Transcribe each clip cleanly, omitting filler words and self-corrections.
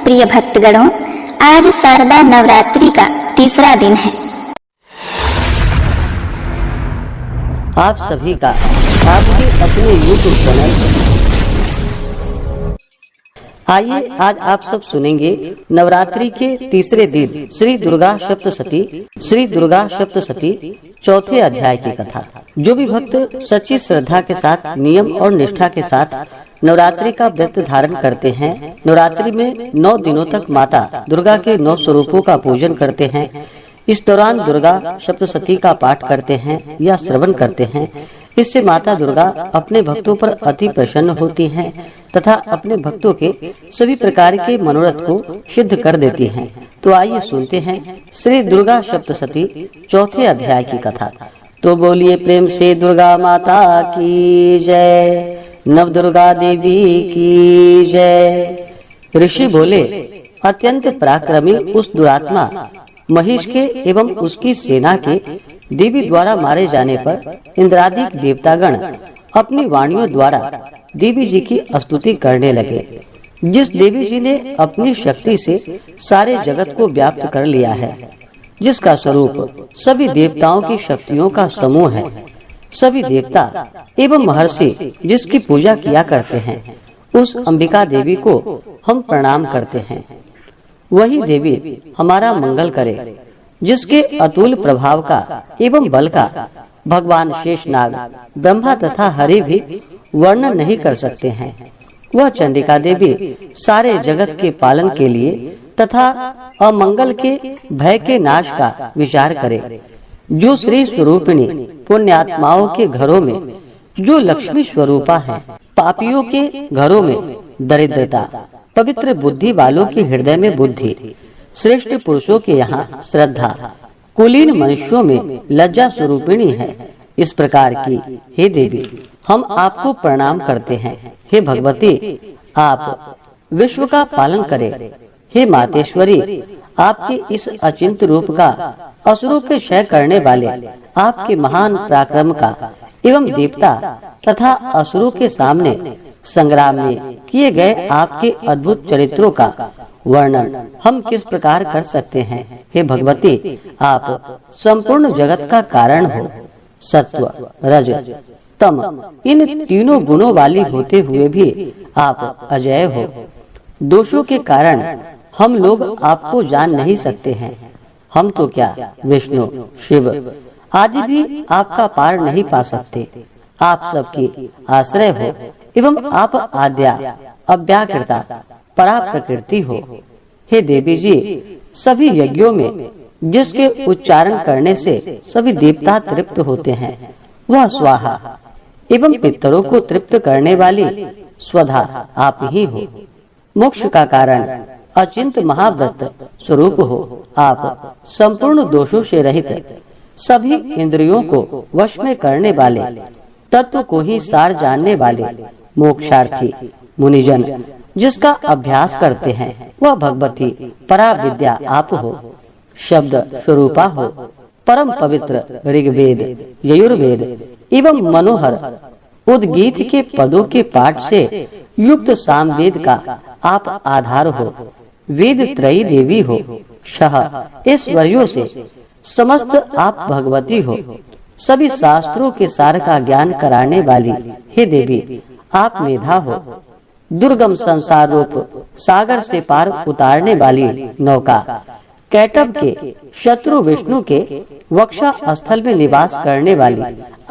प्रिय भक्तगणों, आज शारदा नवरात्रि का तीसरा दिन है। आप सभी का आपके अपने YouTube चैनल आइए आज आप सब सुनेंगे नवरात्रि के तीसरे दिन श्री दुर्गा सप्तशती चौथे अध्याय की कथा। जो भी भक्त सच्ची श्रद्धा के साथ नियम और निष्ठा के साथ नवरात्रि का व्रत धारण करते हैं, नवरात्रि में 9 दिनों तक माता दुर्गा के 9 स्वरूपों का पूजन करते हैं, इस दौरान दुर्गा सप्तशती का पाठ करते हैं या श्रवण करते हैं, इससे माता दुर्गा अपने भक्तों पर अति प्रसन्न होती हैं तथा अपने भक्तों के सभी प्रकार के मनोरथ को सिद्ध कर देती हैं। तो आइए सुनते हैं श्री दुर्गा सप्तशती चौथे अध्याय की कथा। तो बोलिए प्रेम से दुर्गा माता की जय, नव दुर्गा देवी की जय। ऋषि बोले, अत्यंत पराक्रमी उस दुरात्मा महिष के एवं उसकी सेना के देवी द्वारा मारे जाने पर इंद्रादिक देवतागण अपनी वाणियों द्वारा देवी जी की स्तुति करने लगे। जिस देवी जी ने अपनी शक्ति से सारे जगत को व्याप्त कर लिया है, जिसका स्वरूप सभी देवताओं की शक्तियों का समूह है, सभी देवता एवं महर्षि जिसकी पूजा किया करते हैं, उस अंबिका देवी को हम प्रणाम करते हैं। वही देवी हमारा मंगल करे, जिसके अतुल प्रभाव का एवं बल का भगवान शेषनाग, ब्रह्मा तथा हरि भी वर्णन नहीं कर सकते हैं। वह चंडिका देवी सारे जगत के पालन के लिए तथा अमंगल के भय के नाश का विचार करे। जो श्री स्वरूपिणी पुण्यात्माओं के घरों में जो लक्ष्मी स्वरूपा है, पापियों के घरों में दरिद्रता, पवित्र बुद्धि वालों के हृदय में बुद्धि, श्रेष्ठ पुरुषों के यहाँ श्रद्धा, कुलीन मनुष्यों में लज्जा स्वरूपिणी है। इस प्रकार की हे देवी, हम आपको प्रणाम करते हैं। हे भगवती, आप विश्व का पालन करें। हे मातेश्वरी, आपके इस अचिंत रूप का असुरों के क्षय करने वाले आपके महान पराक्रम का एवं देवता तथा असुरों के सामने संग्राम में किए गए आपके अद्भुत चरित्रों का वर्णन हम किस प्रकार कर सकते हैं। हे भगवती, आप संपूर्ण जगत का कारण हो। सत्व, रज, तम इन तीनों गुणों वाली होते हुए भी आप अजय हो। दोषों के कारण हम लोग आपको जान नहीं सकते हैं। हम तो क्या विष्णु, शिव आदि भी आपका पार नहीं पा सकते। आप सबकी आश्रय हो एवं आप आद्या अव्याकृता परा प्रकृति हो। हे देवी जी, सभी यज्ञों में जिसके उच्चारण करने से सभी देवता तृप्त होते हैं, वह स्वाहा एवं पितरों को तृप्त करने वाली स्वधा आप ही हो। मोक्ष का कारण अचिंत महाव्रत स्वरूप हो। आप संपूर्ण दोषों से रहित, सभी इंद्रियों को वश में करने वाले, तत्व को ही सार जानने वाले मोक्षार्थी मुनिजन जिसका अभ्यास करते हैं, वह भगवती परा विद्या आप हो। शब्द स्वरूपा हो, परम पवित्र ऋग्वेद, यजुर्वेद एवं मनोहर उद्गीत के पदों के पाठ से युक्त सामवेद का आप आधार हो। वेद त्रयी देवी हो। शह ऐश्वर्यों से समस्त आप भगवती हो। सभी शास्त्रों के सार का ज्ञान कराने वाली हे देवी, आप मेधा हो। दुर्गम संसार रूप सागर से पार उतारने वाली नौका, कैटभ के शत्रु विष्णु के वक्षा स्थल में निवास करने वाली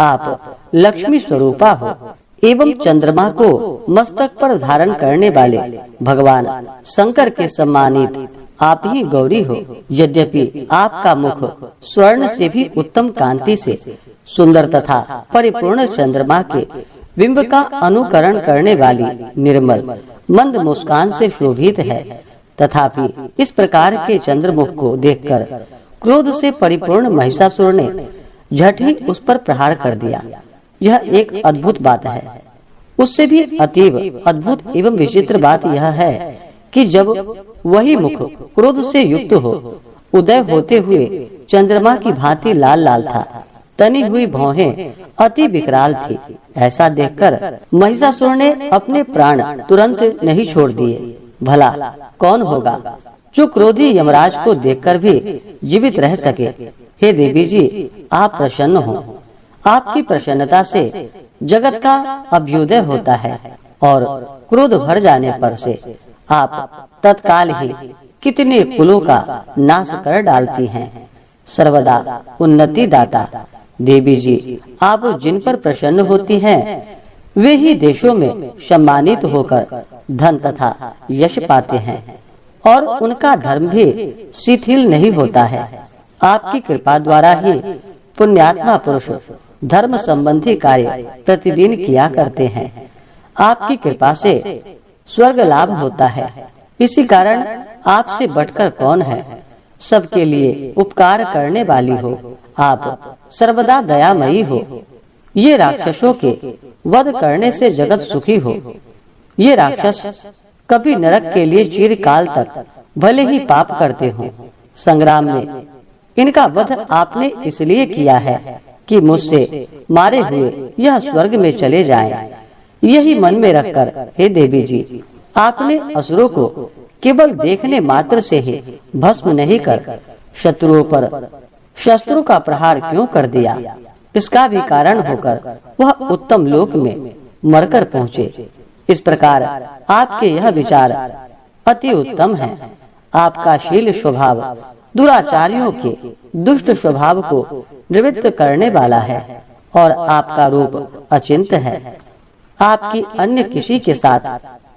आप लक्ष्मी स्वरूपा हो। एवं चंद्रमा को मस्तक पर धारण करने वाले भगवान शंकर के सम्मानित आप ही गौरी हो। यद्यपि आपका मुख स्वर्ण से भी उत्तम कांति से सुंदर तथा परिपूर्ण चंद्रमा के बिंब का अनुकरण करने वाली निर्मल मंद मुस्कान से शोभित है, तथापि इस प्रकार के चंद्रमुख को देखकर क्रोध से परिपूर्ण महिषासुर ने झट ही उस पर प्रहार कर दिया। यह एक अद्भुत बात है। उससे भी अतीव अद्भुत एवं विचित्र बात यह है कि जब वही मुख क्रोध से युक्त हो, उदय होते हुए चंद्रमा की भांति लाल लाल था, तनी हुई भौहें अति विकराल थी। ऐसा देखकर महिषासुर ने अपने प्राण तुरंत नहीं छोड़ दिए। भला कौन होगा जो क्रोधी यमराज को देखकर भी जीवित रह सके। हे देवी जी, आप प्रसन्न हो। आपकी प्रसन्नता से जगत का अभ्युदय होता है और क्रोध भर जाने पर से आप तत्काल ही कितने कुलों का नाश कर डालती हैं। सर्वदा उन्नति दाता देवी जी, आप जिन पर प्रसन्न होती हैं वे ही देशों में सम्मानित होकर धन तथा यश पाते हैं और उनका धर्म भी शिथिल नहीं होता है। आपकी कृपा द्वारा ही पुण्यात्मा पुरुष धर्म संबंधी कार्य प्रतिदिन किया करते हैं। आपकी कृपा से स्वर्ग लाभ होता है। इसी कारण आपसे बढ़कर कौन है। सबके लिए उपकार करने वाली हो, आप सर्वदा दयामयी हो। ये राक्षसों के वध करने से जगत सुखी हो। ये राक्षस कभी नरक के लिए चिरकाल तक भले ही पाप करते हो। संग्राम में इनका वध आपने इसलिए किया है कि मुझसे मारे हुए यह स्वर्ग में चले जाएं। यही मन में रखकर हे देवी जी, आपने असुरों को केवल देखने मात्र से ही भस्म नहीं कर शत्रुओं पर शस्त्रों का प्रहार क्यों कर दिया। इसका भी कारण होकर वह उत्तम लोक में मरकर पहुँचे। इस प्रकार आपके यह विचार अति उत्तम है। आपका शील स्वभाव दुराचारियों के दुष्ट स्वभाव को निवृत्त करने वाला है और आपका रूप अचिंत्य है। आपकी अन्य किसी के साथ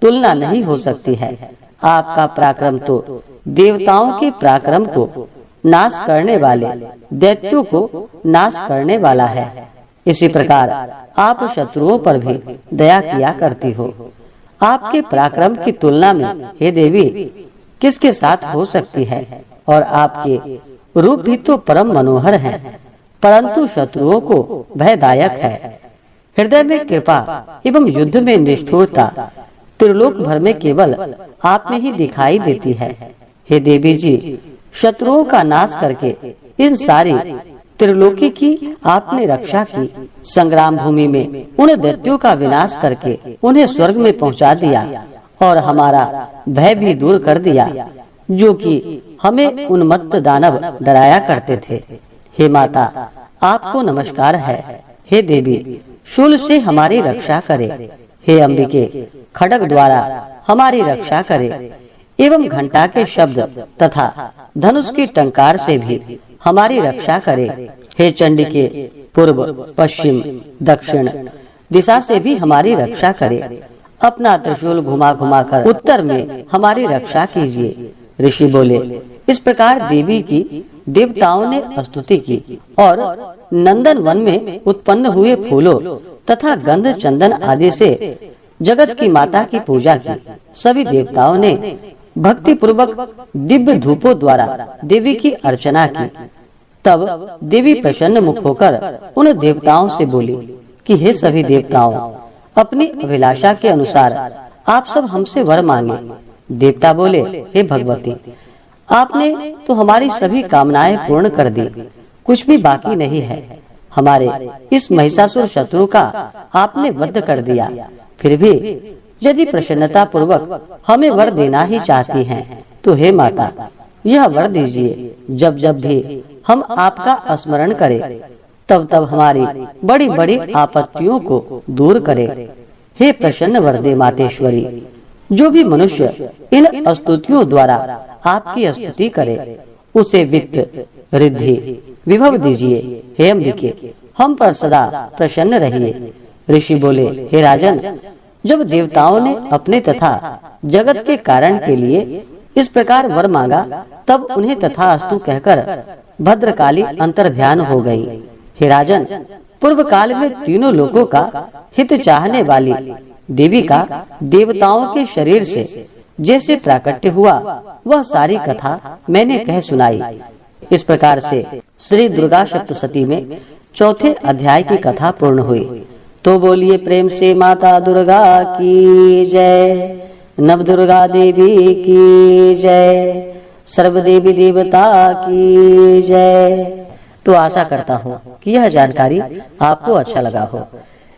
तुलना नहीं हो सकती है। आपका पराक्रम तो देवताओं के पराक्रम को नाश करने वाले दैत्यों को नाश करने वाला है। इसी प्रकार आप शत्रुओं पर भी दया किया करती हो। आपके पराक्रम की तुलना में हे देवी किसके साथ हो सकती है। और आपके रूप भी तो परम मनोहर हैं, परंतु शत्रुओं को भयदायक है। हृदय में कृपा एवं युद्ध में निष्ठुरता त्रिलोक भर में केवल आप में ही दिखाई देती है। हे देवी जी, शत्रुओं का नाश करके इन सारी त्रिलोकी की आपने रक्षा की। संग्राम भूमि में उन दैत्यों का विनाश करके उन्हें स्वर्ग में पहुंचा दिया और हमारा भय भी दूर कर दिया, जो कि हमें उन्मत्त दानव डराया करते थे। हे माता, आपको नमस्कार है। हे देवी, शूल से हमारी रक्षा करे। हे अंबिके, खड्ग द्वारा हमारी रक्षा करे एवं घंटा के शब्द तथा धनुष की टंकार से भी हमारी रक्षा करे। हे चंडिके, पूर्व पश्चिम दक्षिण दिशा से भी हमारी रक्षा करे। अपना त्रिशूल घुमा घुमा कर उत्तर में हमारी रक्षा कीजिए। ऋषि बोले। इस प्रकार देवी की देवताओं ने स्तुति की और नंदन वन में उत्पन्न हुए फूलों तथा गंध चंदन आदि से जगत की माता की पूजा की। सभी देवताओं ने भक्ति पूर्वक दिव्य धूपों द्वारा देवी की अर्चना की। तब देवी प्रसन्न मुख होकर उन देवताओं से बोली कि हे सभी देवताओं, अपनी अभिलाषा के अनुसार आप सब हमसे वर मांगे। देवता बोले, हे भगवती, आपने तो हमारी सभी कामनाएं पूर्ण कर दी, कुछ भी बाकी नहीं है। हमारे इस महिषासुर शत्रु का आपने वध कर दिया। फिर भी यदि प्रसन्नता पूर्वक हमें वर देना ही चाहती हैं, तो हे माता, यह वर दीजिए। जब जब भी हम आपका स्मरण करें, तब तब हमारी बड़ी बड़ी आपत्तियों को दूर करे। हे प्रसन्न वरदे मातेश्वरी, जो भी मनुष्य इन स्तुतियों द्वारा आपकी स्तुति करे, उसे वित्त रिद्धि विभव दीजिए। हे अंबिके, हम पर सदा प्रसन्न रहिए। ऋषि बोले, हे राजन, जब देवताओं ने अपने तथा जगत के कारण के लिए इस प्रकार वर मांगा, तब उन्हें तथास्तु कहकर भद्रकाली अंतर्ध्यान हो गई। हे राजन, पूर्व काल में तीनों लोगों का हित चाहने वाली देवी का देवताओं के शरीर से जैसे प्राकट्य हुआ, वह सारी कथा मैंने कह सुनाई। इस प्रकार से श्री दुर्गा सप्तशती में चौथे अध्याय की कथा पूर्ण हुई। तो बोलिए प्रेम से माता दुर्गा की जय, नव दुर्गा देवी की जय, सर्व देवी देवता की जय। तो आशा करता हूँ कि यह जानकारी आपको अच्छा लगा हो।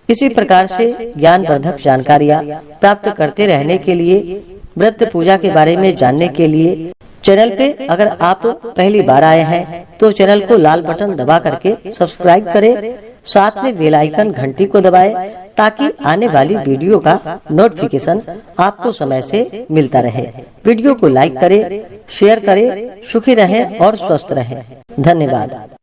इसी प्रकार से ज्ञानवर्धक जानकारियाँ प्राप्त करते रहने के लिए व्रत पूजा के बारे में जानने के लिए चैनल पे अगर आप पहली बार आए हैं तो चैनल को लाल बटन दबा करके सब्सक्राइब करें, साथ में बेल आइकन घंटी को दबाएं ताकि आने वाली वीडियो का नोटिफिकेशन आपको समय से मिलता रहे। वीडियो को लाइक करें, शेयर करें, सुखी रहें और स्वस्थ रहें। धन्यवाद।